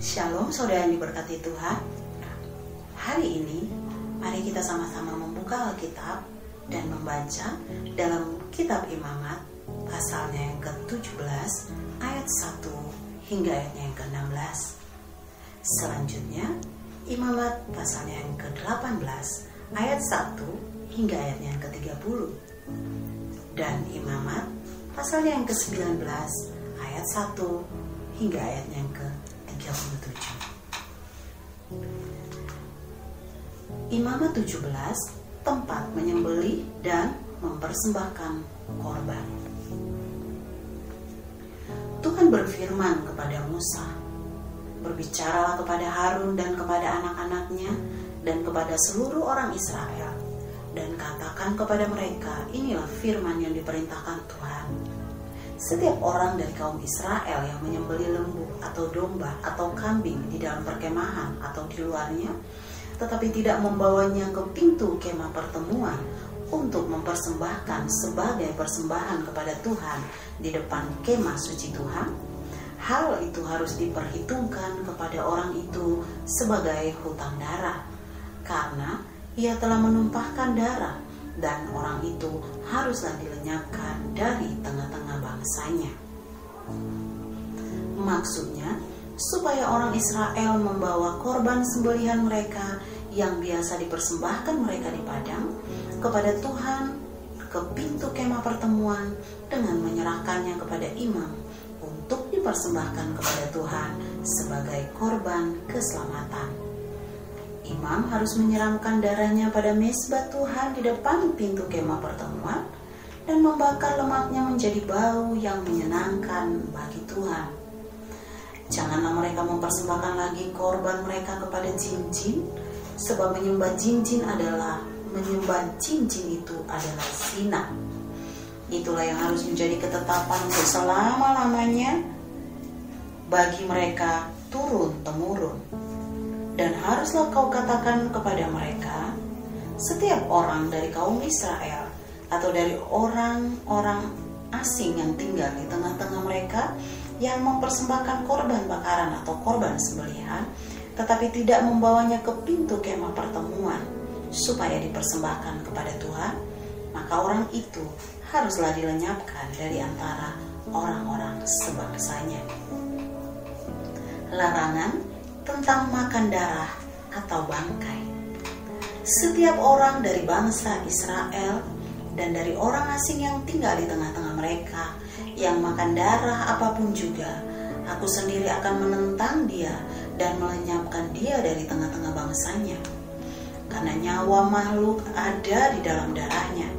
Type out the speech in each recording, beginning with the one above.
Shalom saudara yang diberkati Tuhan. Hari ini mari kita sama-sama membuka Alkitab dan membaca dalam kitab Imamat pasalnya yang ke-17 ayat 1 hingga ayatnya yang ke-16. Selanjutnya Imamat pasalnya yang ke-18 ayat 1 hingga ayatnya yang ke-30. Dan Imamat pasalnya yang ke-19 ayat 1 hingga ayatnya yang ke-37. Imamat 17, tempat menyembelih dan mempersembahkan korban. Tuhan berfirman kepada Musa, "Berbicaralah kepada Harun dan kepada anak-anaknya dan kepada seluruh orang Israel, dan katakan kepada mereka, inilah firman yang diperintahkan Tuhan. Setiap orang dari kaum Israel yang menyembelih lembu atau domba atau kambing di dalam perkemahan atau di luarnya, tetapi tidak membawanya ke pintu kemah pertemuan untuk mempersembahkan sebagai persembahan kepada Tuhan di depan kemah suci Tuhan, hal itu harus diperhitungkan kepada orang itu sebagai hutang darah, karena ia telah menumpahkan darah, dan orang itu haruslah dilenyapkan dari tengah-tengah bangsanya." Maksudnya, supaya orang Israel membawa korban sembelihan mereka yang biasa dipersembahkan mereka di padang kepada Tuhan ke pintu kemah pertemuan dengan menyerahkannya kepada imam untuk dipersembahkan kepada Tuhan sebagai korban keselamatan. Imam harus menyiramkan darahnya pada mezbah Tuhan di depan pintu kemah pertemuan dan membakar lemaknya menjadi bau yang menyenangkan bagi Tuhan. Janganlah mereka mempersembahkan lagi korban mereka kepada jin-jin, sebab menyembah jin-jin itu adalah zina. Itulah yang harus menjadi ketetapan untuk selama-lamanya bagi mereka turun-temurun. Dan haruslah kau katakan kepada mereka, setiap orang dari kaum Israel atau dari orang-orang asing yang tinggal di tengah-tengah mereka yang mempersembahkan korban bakaran atau korban sembelihan, tetapi tidak membawanya ke pintu kemah pertemuan supaya dipersembahkan kepada Tuhan, maka orang itu haruslah dilenyapkan dari antara orang-orang sebangsanya. Larangan tentang makan darah atau bangkai. Setiap orang dari bangsa Israel dan dari orang asing yang tinggal di tengah-tengah mereka yang makan darah apapun juga, aku sendiri akan menentang dia dan melenyapkan dia dari tengah-tengah bangsanya. Karena nyawa makhluk ada di dalam darahnya,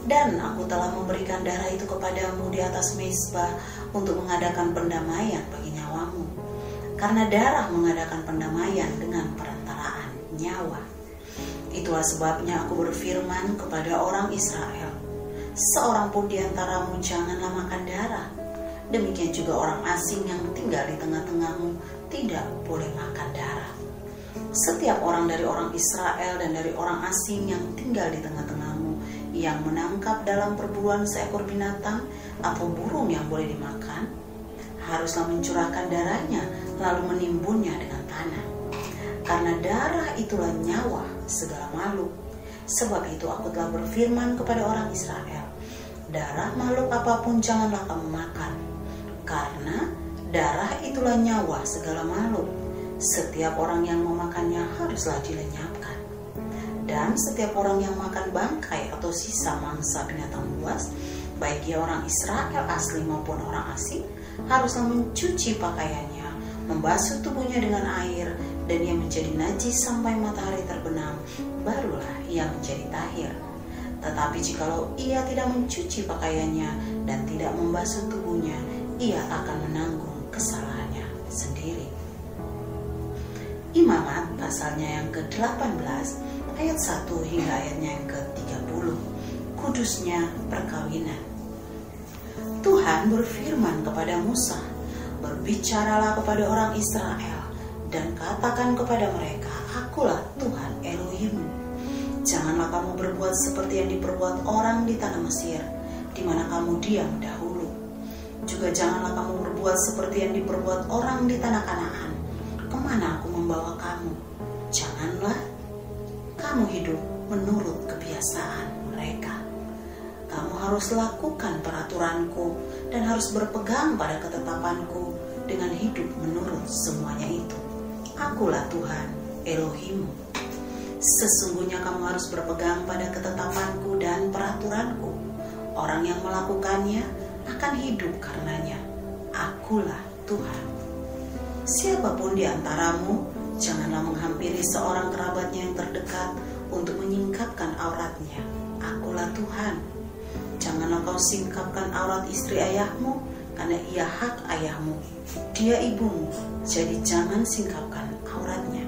dan aku telah memberikan darah itu kepadamu di atas mezbah untuk mengadakan pendamaian bagi nyawamu. Karena darah mengadakan pendamaian dengan perantaraan nyawa. Itulah sebabnya aku berfirman kepada orang Israel, seorang pun di antaramu janganlah makan darah. Demikian juga orang asing yang tinggal di tengah-tengahmu tidak boleh makan darah. Setiap orang dari orang Israel dan dari orang asing yang tinggal di tengah-tengahmu yang menangkap dalam perburuan seekor binatang atau burung yang boleh dimakan, haruslah mencurahkan darahnya lalu menimbunnya dengan tanah. Karena darah itulah nyawa segala makhluk. Sebab itu aku telah berfirman kepada orang Israel, darah makhluk apapun janganlah kamu makan, karena darah itulah nyawa segala makhluk. Setiap orang yang memakannya haruslah dilenyapkan. Dan setiap orang yang makan bangkai atau sisa mangsa binatang buas, baik ia orang Israel asli maupun orang asing, haruslah mencuci pakaiannya, membasuh tubuhnya dengan air, dan ia menjadi najis sampai matahari terbenam, barulah ia menjadi tahir. Tetapi jikalau ia tidak mencuci pakaiannya dan tidak membasuh tubuhnya, ia akan menanggung kesalahannya sendiri. Imamat pasalnya yang ke-18 ayat 1 hingga ayatnya yang ke-30. Kudusnya perkawinan. Tuhan berfirman kepada Musa, "Berbicaralah kepada orang Israel dan katakan kepada mereka, akulah Tuhan Elohimmu. Janganlah kamu berbuat seperti yang diperbuat orang di tanah Mesir, di mana kamu diam dahulu. Juga janganlah kamu berbuat seperti yang diperbuat orang di tanah Kanaan, membawa kamu. Janganlah kamu hidup menurut kebiasaan mereka. Kamu harus lakukan peraturanku dan harus berpegang pada ketetapanku dengan hidup menurut semuanya itu. Akulah Tuhan Elohimmu. Sesungguhnya kamu harus berpegang pada ketetapanku dan peraturanku. Orang yang melakukannya akan hidup karenanya. Akulah Tuhan. Siapapun di antaramu, janganlah menghampiri seorang kerabatnya yang terdekat untuk menyingkapkan auratnya. Akulah Tuhan. Janganlah kau singkapkan aurat istri ayahmu, karena ia hak ayahmu. Dia ibumu, jadi jangan singkapkan auratnya.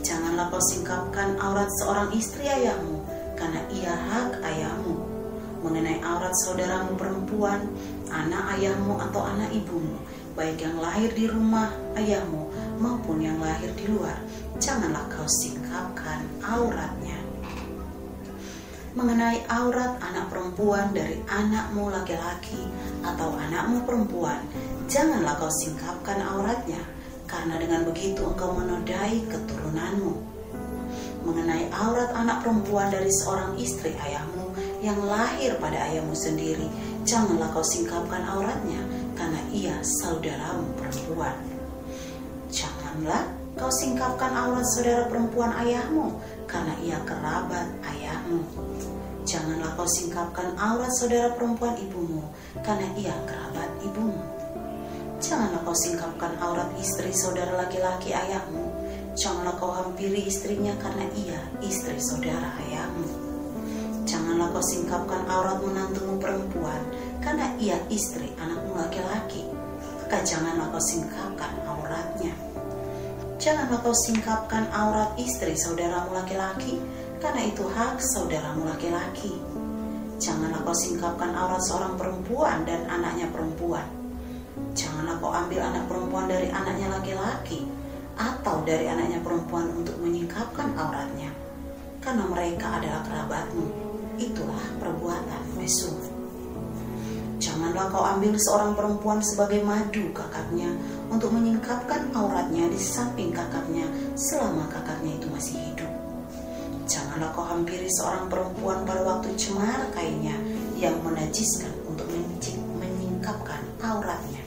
Janganlah kau singkapkan aurat seorang istri ayahmu, karena ia hak ayahmu. Mengenai aurat saudaramu perempuan, anak ayahmu atau anak ibumu, baik yang lahir di rumah ayahmu maupun yang lahir di luar, janganlah kau singkapkan auratnya. Mengenai aurat anak perempuan dari anakmu laki-laki atau anakmu perempuan, janganlah kau singkapkan auratnya, karena dengan begitu engkau menodai keturunanmu. Mengenai aurat anak perempuan dari seorang istri ayahmu yang lahir pada ayahmu sendiri, janganlah kau singkapkan auratnya, karena ia saudaramu perempuan. Janganlah kau singkapkan aurat saudara perempuan ayahmu, karena ia kerabat ayahmu. Janganlah kau singkapkan aurat saudara perempuan ibumu, karena ia kerabat ibumu. Janganlah kau singkapkan aurat istri saudara laki-laki ayahmu. Janganlah kau hampiri istrinya, karena ia istri saudara ayahmu. Janganlah kau singkapkan aurat menantumu perempuan, karena ia istri anakmu laki-laki. Maka janganlah kau singkapkan auratnya. Janganlah kau singkapkan aurat istri saudaramu laki-laki, karena itu hak saudaramu laki-laki. Janganlah kau singkapkan aurat seorang perempuan dan anaknya perempuan. Janganlah kau ambil anak perempuan dari anaknya laki-laki atau dari anaknya perempuan untuk menyingkapkan auratnya, karena mereka adalah kerabatmu. Itulah perbuatan mesum. Janganlah kau ambil seorang perempuan sebagai madu kakaknya untuk menyingkapkan auratnya di samping kakaknya selama kakaknya itu masih hidup. Janganlah kau hampiri seorang perempuan pada waktu cemar kainnya yang menajiskan untuk menyingkapkan auratnya.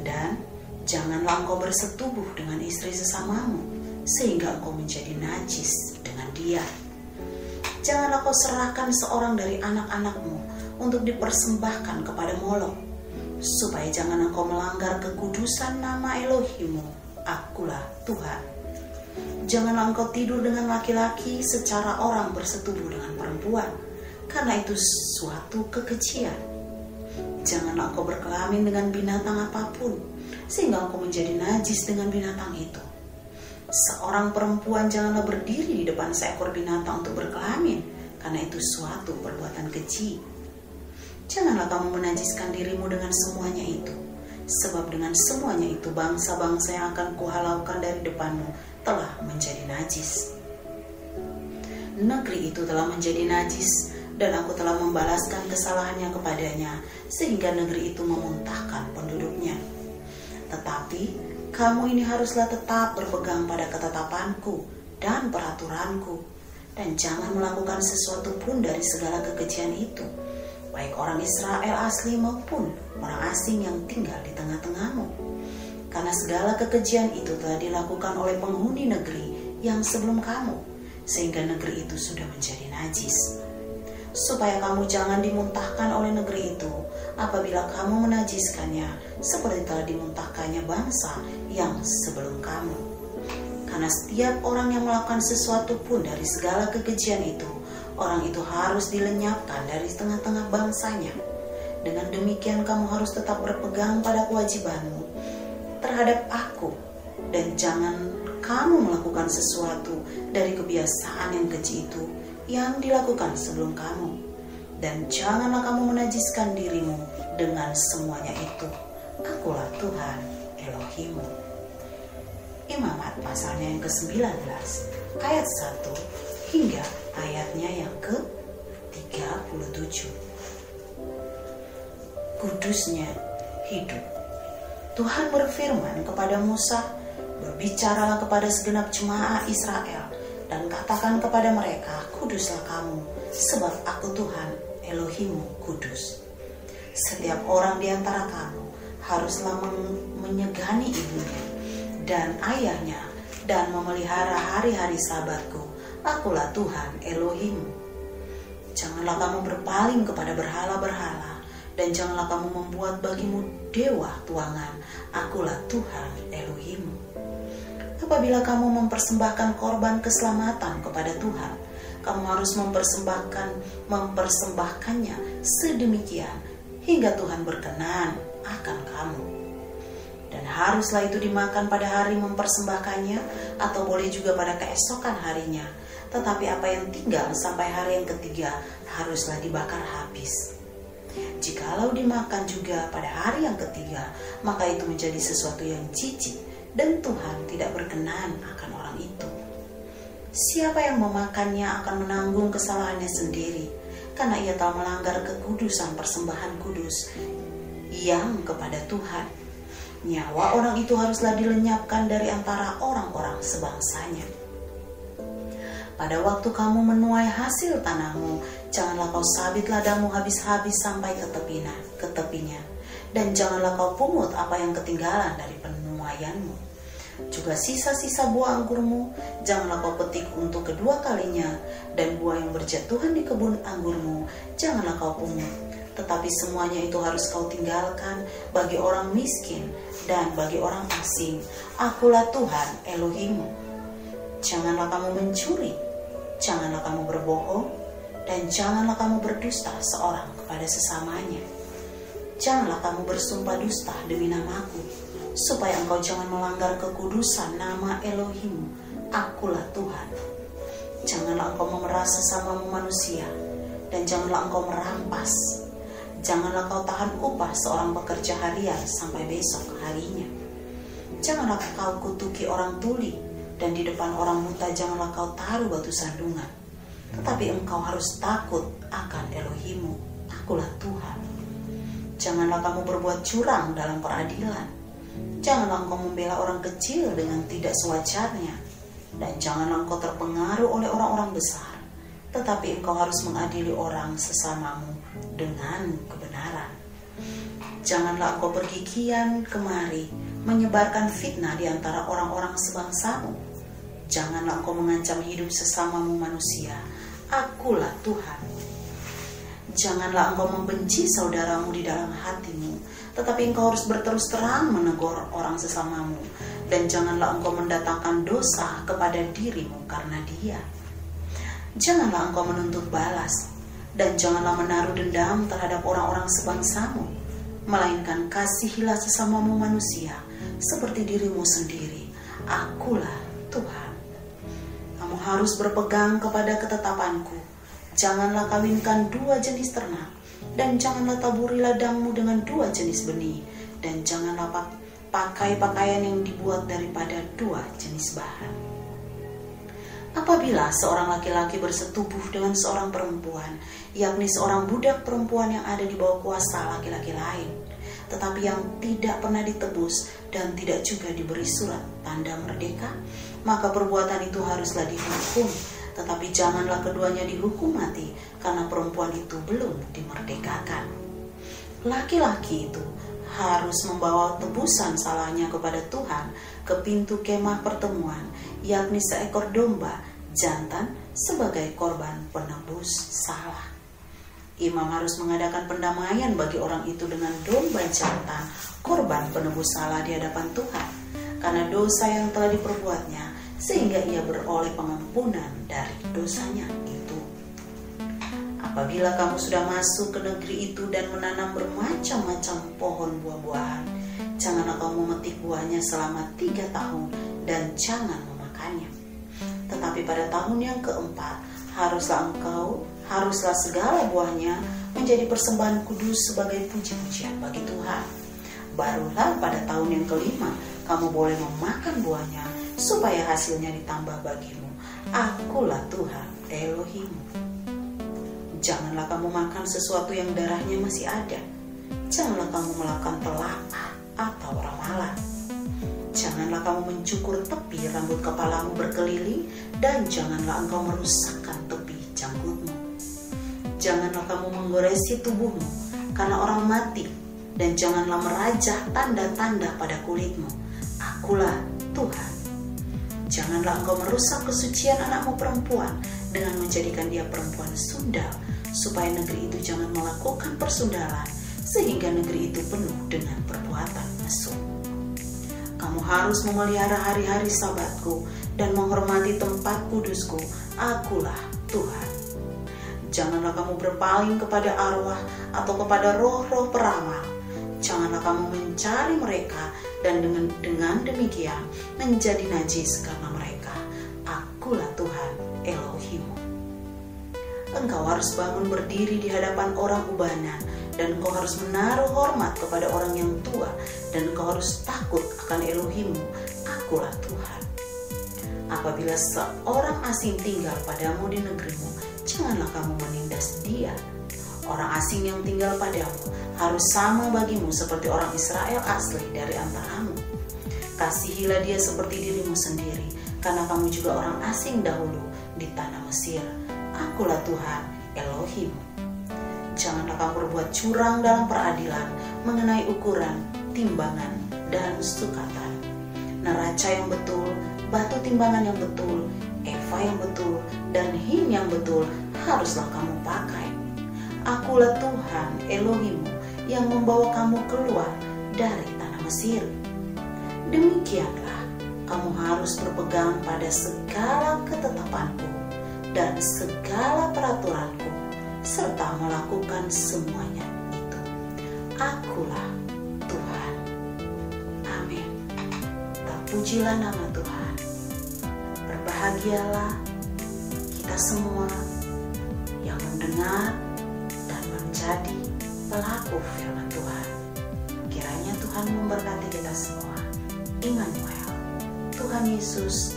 Dan janganlah engkau bersetubuh dengan istri sesamamu sehingga engkau menjadi najis dengan dia. Janganlah kau serahkan seorang dari anak-anakmu untuk dipersembahkan kepada Molok, supaya jangan engkau melanggar kekudusan nama Elohimmu. Akulah Tuhan. Janganlah engkau tidur dengan laki-laki secara orang bersetubuh dengan perempuan, karena itu suatu kekejian. Janganlah engkau berkelamin dengan binatang apapun, sehingga engkau menjadi najis dengan binatang itu. Seorang perempuan janganlah berdiri di depan seekor binatang untuk berkelamin, karena itu suatu perbuatan keji. Janganlah kamu menajiskan dirimu dengan semuanya itu, sebab dengan semuanya itu bangsa-bangsa yang akan kuhalaukan dari depanmu telah menjadi najis. Negeri itu telah menjadi najis, dan aku telah membalaskan kesalahannya kepadanya, sehingga negeri itu memuntahkan penduduknya. Tetapi kamu ini haruslah tetap berpegang pada ketetapanku dan peraturanku, dan jangan melakukan sesuatu pun dari segala kekejian itu, baik orang Israel asli maupun orang asing yang tinggal di tengah-tengahmu. Karena segala kekejian itu telah dilakukan oleh penghuni negeri yang sebelum kamu, sehingga negeri itu sudah menjadi najis. Supaya kamu jangan dimuntahkan oleh negeri itu apabila kamu menajiskannya, seperti telah dimuntahkannya bangsa yang sebelum kamu. Karena setiap orang yang melakukan sesuatu pun dari segala kekejian itu, orang itu harus dilenyapkan dari tengah-tengah bangsanya. Dengan demikian kamu harus tetap berpegang pada kewajibanmu terhadap aku, dan jangan kamu melakukan sesuatu dari kebiasaan yang keji itu yang dilakukan sebelum kamu, dan janganlah kamu menajiskan dirimu dengan semuanya itu. Akulah Tuhan Elohimmu. Imamat pasalnya yang ke-19 ayat 1 hingga ayatnya yang ke-37. Kudusnya hidup. Tuhan berfirman kepada Musa, Berbicaralah kepada segenap jemaah Israel dan katakan kepada mereka, kuduslah kamu, sebab aku Tuhan Elohimmu kudus. Setiap orang di antara kamu haruslah menyegani ibunya dan ayahnya dan memelihara hari-hari sabatku. Akulah Tuhan Elohimmu. Janganlah kamu berpaling kepada berhala-berhala dan janganlah kamu membuat bagimu dewa tuangan. Akulah Tuhan Elohimmu. Apabila kamu mempersembahkan korban keselamatan kepada Tuhan, kamu harus mempersembahkannya sedemikian hingga Tuhan berkenan akan kamu. Dan haruslah itu dimakan pada hari mempersembahkannya atau boleh juga pada keesokan harinya. Tetapi apa yang tinggal sampai hari yang ketiga haruslah dibakar habis. Jikalau dimakan juga pada hari yang ketiga, maka itu menjadi sesuatu yang jijik dan Tuhan tidak berkenan akan orang itu. Siapa yang memakannya akan menanggung kesalahannya sendiri, karena ia telah melanggar kekudusan persembahan kudus yang kepada Tuhan. Nyawa orang itu haruslah dilenyapkan dari antara orang-orang sebangsanya. Pada waktu kamu menuai hasil tanahmu, janganlah kau sabit ladangmu habis-habis sampai ke tepinya, dan janganlah kau pungut apa yang ketinggalan dari penuaianmu. Juga sisa-sisa buah anggurmu, janganlah kau petik untuk kedua kalinya, dan buah yang berjatuhan di kebun anggurmu, janganlah kau pungut. Tetapi semuanya itu harus kau tinggalkan bagi orang miskin dan bagi orang asing. Akulah Tuhan Elohimmu. Janganlah kamu mencuri, janganlah kamu berbohong, dan janganlah kamu berdusta seorang kepada sesamanya. Janganlah kamu bersumpah dusta demi namaku, supaya engkau jangan melanggar kekudusan nama Elohimmu. Akulah Tuhan. Janganlah engkau memeras sesamamu manusia, dan janganlah engkau merampas. Janganlah kau tahan upah seorang pekerja harian sampai besok harinya. Janganlah kau kutuki orang tuli, dan di depan orang buta janganlah kau taruh batu sandungan. Tetapi engkau harus takut akan Elohimmu. Akulah Tuhan. Janganlah kamu berbuat curang dalam peradilan. Janganlah engkau membela orang kecil dengan tidak sewajarnya. Dan janganlah engkau terpengaruh oleh orang-orang besar. Tetapi engkau harus mengadili orang sesamamu dengan kebenaran. Janganlah engkau pergi kian kemari menyebarkan fitnah di antara orang-orang sebangsamu. Janganlah engkau mengancam hidup sesamamu manusia. Akulah Tuhan. Janganlah engkau membenci saudaramu di dalam hatimu, tetapi engkau harus berterus terang menegur orang sesamamu. Dan janganlah engkau mendatangkan dosa kepada dirimu karena dia. Janganlah engkau menuntut balas, dan janganlah menaruh dendam terhadap orang-orang sebangsamu, melainkan kasihilah sesamamu manusia seperti dirimu sendiri. Akulah Tuhan. Kamu harus berpegang kepada ketetapanku. Janganlah kawinkan dua jenis ternak, dan janganlah taburi ladangmu dengan dua jenis benih, dan janganlah pakai pakaian yang dibuat daripada dua jenis bahan. Apabila seorang laki-laki bersetubuh dengan seorang perempuan, yakni seorang budak perempuan yang ada di bawah kuasa laki-laki lain, tetapi yang tidak pernah ditebus dan tidak juga diberi surat tanda merdeka, maka perbuatan itu haruslah dihukum. Tetapi janganlah keduanya dihukum mati, karena perempuan itu belum dimerdekakan. Laki-laki itu harus membawa tebusan salahnya kepada Tuhan ke pintu kemah pertemuan, yakni seekor domba jantan sebagai korban penebus salah. Imam harus mengadakan pendamaian bagi orang itu dengan domba jantan, korban penebus salah di hadapan Tuhan, karena dosa yang telah diperbuatnya, sehingga ia beroleh pengampunan dari dosanya itu. Apabila kamu sudah masuk ke negeri itu dan menanam bermacam-macam pohon buah-buahan, janganlah kamu memetik buahnya selama 3 tahun dan jangan memakannya. Tetapi pada tahun yang keempat, haruslah segala buahnya menjadi persembahan kudus sebagai puji-pujian bagi Tuhan. Barulah pada tahun yang kelima, kamu boleh memakan buahnya, supaya hasilnya ditambah bagimu. Akulah Tuhan Elohimmu. Janganlah kamu makan sesuatu yang darahnya masih ada. Janganlah kamu melakukan telaah atau ramalan. Janganlah kamu mencukur tepi rambut kepalamu berkeliling, dan janganlah engkau merusakkan tepi janggutmu. Janganlah kamu menggoresi tubuhmu karena orang mati, dan janganlah merajah tanda-tanda pada kulitmu. Akulah Tuhan. Janganlah engkau merusak kesucian anakmu perempuan dengan menjadikan dia perempuan sundal, supaya negeri itu jangan melakukan persundalan, sehingga negeri itu penuh dengan perbuatan mesum. Kamu harus memelihara hari-hari Sabatku dan menghormati tempat kudusku. Akulah Tuhan. Janganlah kamu berpaling kepada arwah atau kepada roh-roh peramal. Janganlah kamu mencari mereka dan dengan demikian menjadi najis karena mereka. Akulah Tuhan Elohimmu. Engkau harus bangun berdiri di hadapan orang ubanan, dan engkau harus menaruh hormat kepada orang yang tua, dan engkau harus takut akan Elohimmu. Akulah Tuhan. Apabila seorang asing tinggal padamu di negerimu, janganlah kamu menindas dia. Orang asing yang tinggal padamu harus sama bagimu seperti orang Israel asli dari antaramu. Kasihilah dia seperti dirimu sendiri, karena kamu juga orang asing dahulu di tanah Mesir. Akulah Tuhan Elohimmu. Janganlah kamu berbuat curang dalam peradilan mengenai ukuran, timbangan, dan sukatan. Neraca yang betul, batu timbangan yang betul, eva yang betul, dan hin yang betul haruslah kamu pakai. Akulah Tuhan Elohimmu yang membawa kamu keluar dari tanah Mesir. Demikianlah kamu harus berpegang pada segala ketetapanku dan segala peraturanku, serta melakukan semuanya itu. Akulah Tuhan. Amin. Terpujilah nama Tuhan. Berbahagialah kita semua yang mendengar dan menjadi pelaku firman Tuhan. Kiranya Tuhan memberkati kita semua. Immanuel, Tuhan Yesus